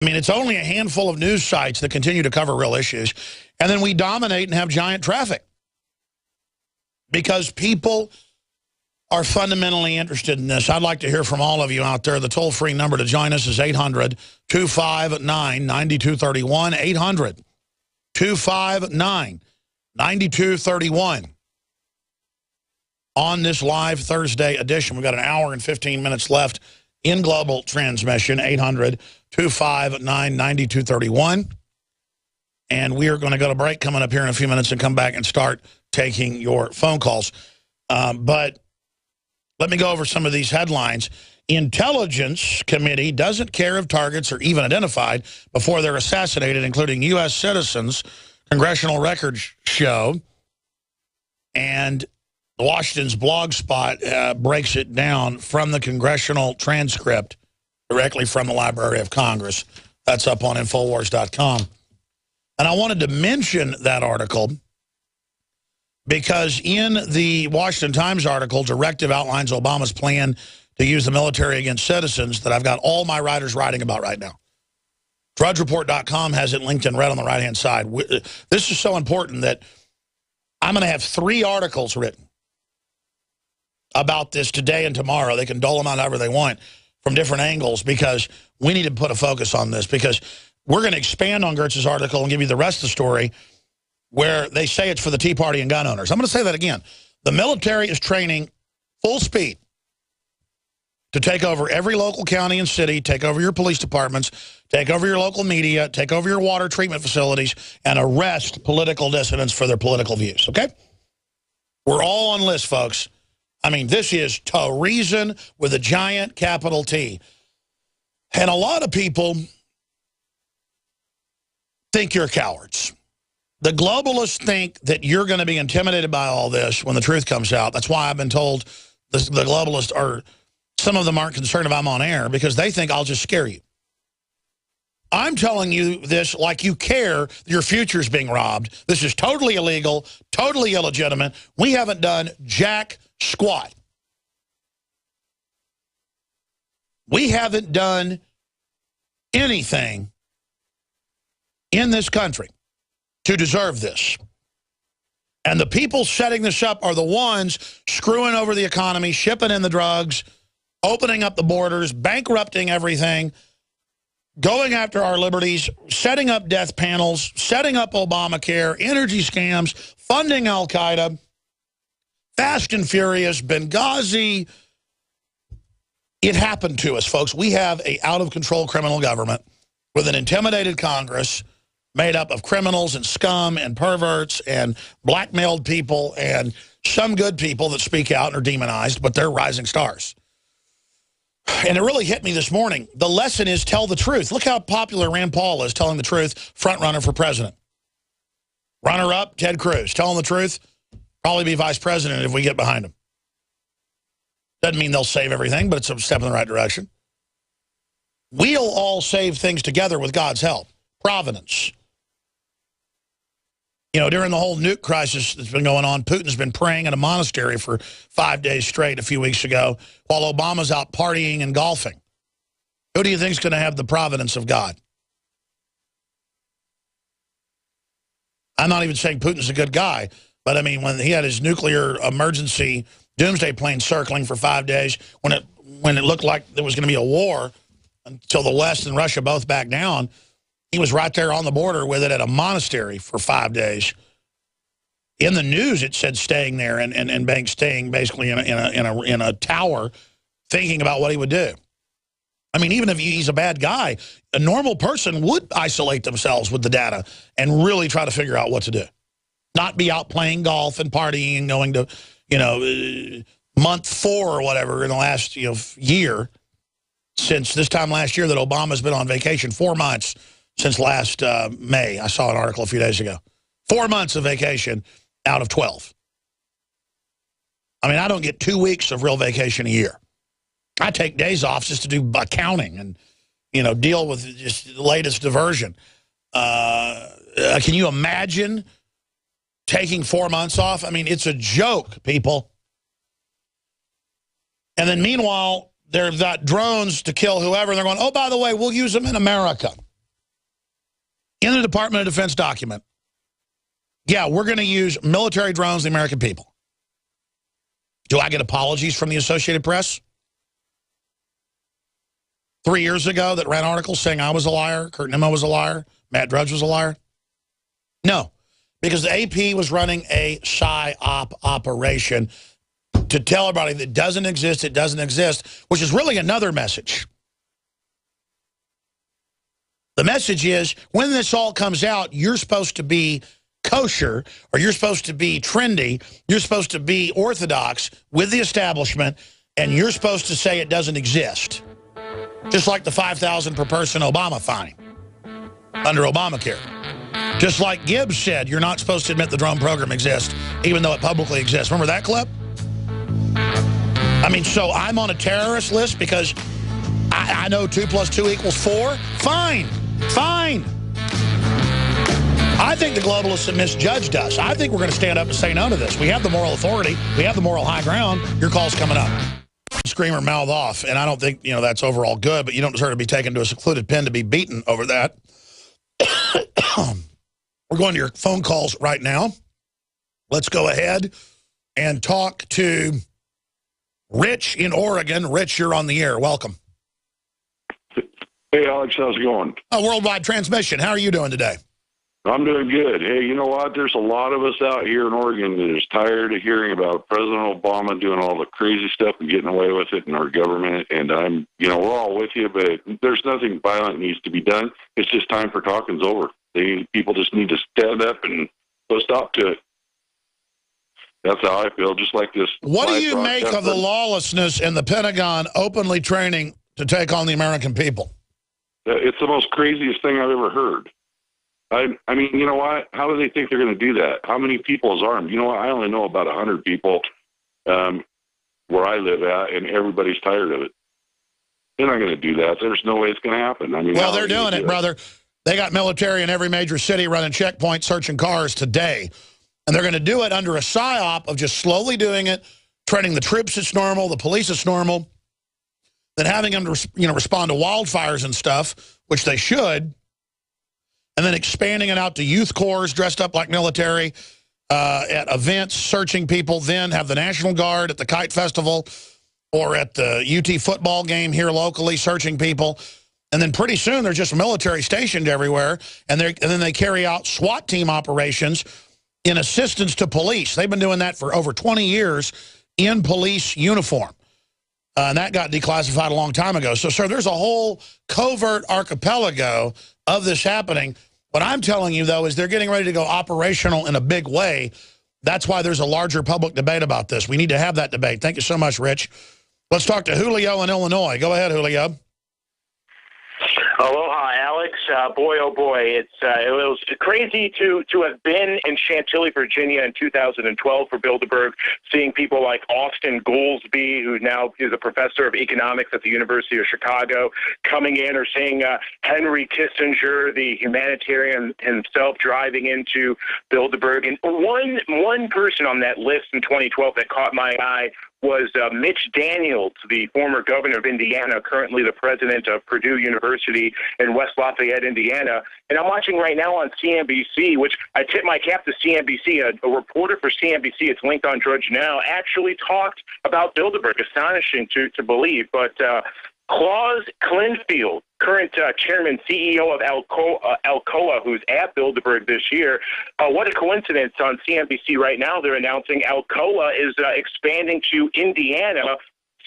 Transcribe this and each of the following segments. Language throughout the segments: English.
I mean, it's only a handful of news sites that continue to cover real issues. And then we dominate and have giant traffic. Because people are fundamentally interested in this. I'd like to hear from all of you out there. The toll-free number to join us is 800-259-9231. 800-259-9231. On this live Thursday edition, we've got an hour and 15 minutes left in global transmission, 800-259-9231. And we are going to go to break coming up here in a few minutes and come back and start taking your phone calls. But let me go over some of these headlines. Intelligence Committee doesn't care if targets are even identified before they're assassinated, including U.S. citizens, congressional records show. And Washington's blog spot breaks it down from the congressional transcript directly from the Library of Congress. That's up on Infowars.com. And I wanted to mention that article because in the Washington Times article, directive outlines Obama's plan to use the military against citizens that I've got all my writers writing about right now. DrudgeReport.com has it linked in red on the right-hand side. This is so important that I'm going to have 3 articles written about this today and tomorrow. They can dole them out however they want from different angles because we need to put a focus on this because we're going to expand on Gertz's article and give you the rest of the story where they say it's for the Tea Party and gun owners. I'm going to say that again. The military is training full speed to take over every local county and city, take over your police departments, take over your local media, take over your water treatment facilities, and arrest political dissidents for their political views, okay? We're all on list, folks. I mean, this is treason with a giant capital T. And a lot of people think you're cowards. The globalists think that you're going to be intimidated by all this when the truth comes out. That's why I've been told the globalists are, some of them aren't concerned if I'm on air because they think I'll just scare you. I'm telling you this like you care your future's being robbed. This is totally illegal, totally illegitimate. We haven't done jack squat. We haven't done anything in this country to deserve this. And the people setting this up are the ones screwing over the economy, shipping in the drugs, opening up the borders, bankrupting everything, going after our liberties, setting up death panels, setting up Obamacare, energy scams, funding Al-Qaeda, Fast and Furious, Benghazi. It happened to us, folks. We have an out-of-control criminal government with an intimidated Congress made up of criminals and scum and perverts and blackmailed people and some good people that speak out and are demonized, but they're rising stars. And it really hit me this morning. The lesson is tell the truth. Look how popular Rand Paul is telling the truth, front runner for president. Runner-up, Ted Cruz. Telling the truth, probably be vice president if we get behind him. Doesn't mean they'll save everything, but it's a step in the right direction. We'll all save things together with God's help. Providence. You know, during the whole nuke crisis that's been going on, Putin's been praying in a monastery for 5 days straight a few weeks ago while Obama's out partying and golfing. Who do you think is going to have the providence of God? I'm not even saying Putin's a good guy, but I mean, when he had his nuclear emergency doomsday plane circling for 5 days, when it looked like there was going to be a war until the West and Russia both backed down, he was right there on the border with it at a monastery for 5 days. In the news, it said staying there and Banks staying basically in a tower, thinking about what he would do. I mean, even if he's a bad guy, a normal person would isolate themselves with the data and really try to figure out what to do. Not be out playing golf and partying and going to, you know, month 4 or whatever in the last year. Since this time last year that Obama's been on vacation, 4 months. Since last May. I saw an article a few days ago. 4 months of vacation out of 12. I mean, I don't get 2 weeks of real vacation a year. I take days off just to do accounting and, you know, deal with just the latest diversion. Can you imagine taking 4 months off? I mean, it's a joke, people. And then meanwhile, they've got drones to kill whoever. And they're going, oh, by the way, we'll use them in America. in the Department of Defense document, yeah, we're going to use military drones, the American people. Do I get apologies from the Associated Press? 3 years ago that ran articles saying I was a liar, Kurt Nimmo was a liar, Matt Drudge was a liar? No, because the AP was running a PSYOP operation to tell everybody that doesn't exist, it doesn't exist, which is really another message. The message is, when this all comes out, you're supposed to be kosher, or you're supposed to be trendy, you're supposed to be orthodox with the establishment, and you're supposed to say it doesn't exist. Just like the $5,000 per person Obama fine under Obamacare. Just like Gibbs said, you're not supposed to admit the drone program exists, even though it publicly exists. Remember that clip? I mean, so I'm on a terrorist list because I know 2 + 2 = 4? Fine. Fine. I think the globalists have misjudged us. I think we're going to stand up and say no to this. We have the moral authority. We have the moral high ground. Your call's coming up. Screamer mouth off, and I don't think, that's overall good, but you don't deserve to be taken to a secluded pen to be beaten over that. We're going to your phone calls right now. Let's go ahead and talk to Rich in Oregon. Rich, you're on the air. Welcome. Hey, Alex, how's it going? Worldwide transmission. How are you doing today? I'm doing good. Hey, you know what? There's a lot of us out here in Oregon that is tired of hearing about President Obama doing all the crazy stuff and getting away with it in our government. And we're all with you, but there's nothing violent needs to be done. It's just time for talking's over. People just need to stand up and put a stop to it. That's how I feel, just like this. What do you make of the lawlessness in the Pentagon openly training to take on the American people? It's the most craziest thing I've ever heard. I mean, you know what? How do they think they're going to do that? How many people is armed? You know what? I only know about 100 people where I live at, and everybody's tired of it. They're not going to do that. There's no way it's going to happen. I mean, well, they're doing it, brother. They got military in every major city running checkpoints, searching cars today. And they're going to do it under a PSYOP of just slowly doing it, training the troops it's normal, the police it's normal, then having them to respond to wildfires and stuff, which they should, and then expanding it out to youth corps dressed up like military at events, searching people, then have the National Guard at the Kite Festival or at the UT football game here locally searching people. And then pretty soon they're just military stationed everywhere, and then they carry out SWAT team operations in assistance to police. They've been doing that for over 20 years in police uniform. And that got declassified a long time ago. So, sir, there's a whole covert archipelago of this happening. What I'm telling you, though, is they're getting ready to go operational in a big way. That's why there's a larger public debate about this. We need to have that debate. Thank you so much, Rich. Let's talk to Julio in Illinois. Go ahead, Julio. Aloha, Alex. Boy, oh boy, it was crazy to have been in Chantilly, Virginia in 2012 for Bilderberg, seeing people like Austin Goolsbee, who now is a professor of economics at the University of Chicago, coming in, or seeing Henry Kissinger, the humanitarian himself, driving into Bilderberg. And one person on that list in 2012 that caught my eye was Mitch Daniels, the former governor of Indiana, currently the president of Purdue University in West Lafayette, Indiana. And I'm watching right now on CNBC, which I tip my cap to CNBC. A reporter for CNBC, it's linked on Drudge Now, actually talked about Bilderberg. Astonishing to believe. But Klaus Klinfield, current chairman, CEO of Alcoa, who's at Bilderberg this year. What a coincidence. On CNBC right now, they're announcing Alcoa is expanding to Indiana,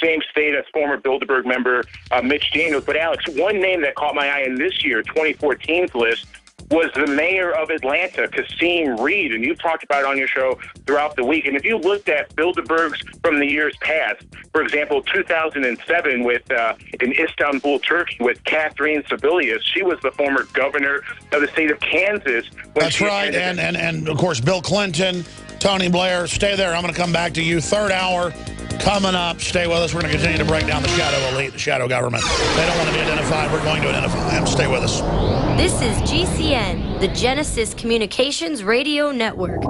same state as former Bilderberg member Mitch Daniels. But, Alex, one name that caught my eye in this year, 2014's list, was the mayor of Atlanta, Kasim Reed, and you've talked about it on your show throughout the week. And if you looked at Bilderbergs from the years past, for example, 2007 in Istanbul, Turkey, with Catherine Sebelius, she was the former governor of the state of Kansas. That's right, and of course, Bill Clinton, Tony Blair. Stay there. I'm going to come back to you. Third hour coming up. Stay with us. We're going to continue to break down the shadow elite, the shadow government. They don't want to be identified. We're going to identify them. Stay with us. This is GCN, the Genesis Communications Radio Network.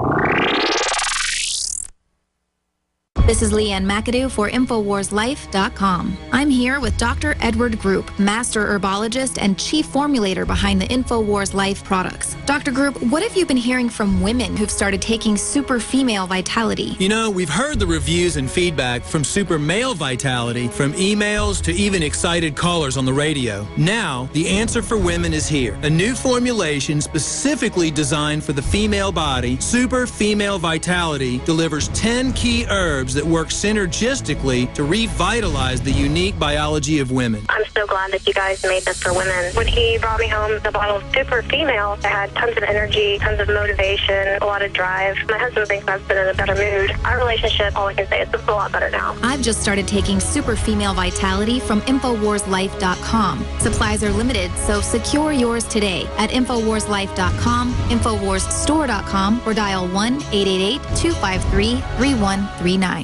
The This is Leanne McAdoo for InfoWarsLife.com. I'm here with Dr. Edward Group, Master Herbologist and Chief Formulator behind the InfoWars Life products. Dr. Group, what have you been hearing from women who've started taking Super Female Vitality? You know, we've heard the reviews and feedback from Super Male Vitality, from emails to even excited callers on the radio. Now, the answer for women is here. A new formulation specifically designed for the female body, Super Female Vitality, delivers 10 key herbs that work synergistically to revitalize the unique biology of women. I'm so glad that you guys made this for women. When he brought me home the bottle of Super Female, I had tons of energy, tons of motivation, a lot of drive. My husband thinks I've been in a better mood. Our relationship, all I can say is it's a lot better now. I've just started taking Super Female Vitality from InfoWarsLife.com. Supplies are limited, so secure yours today at InfoWarsLife.com, InfoWarsStore.com, or dial 1-888-253-3139.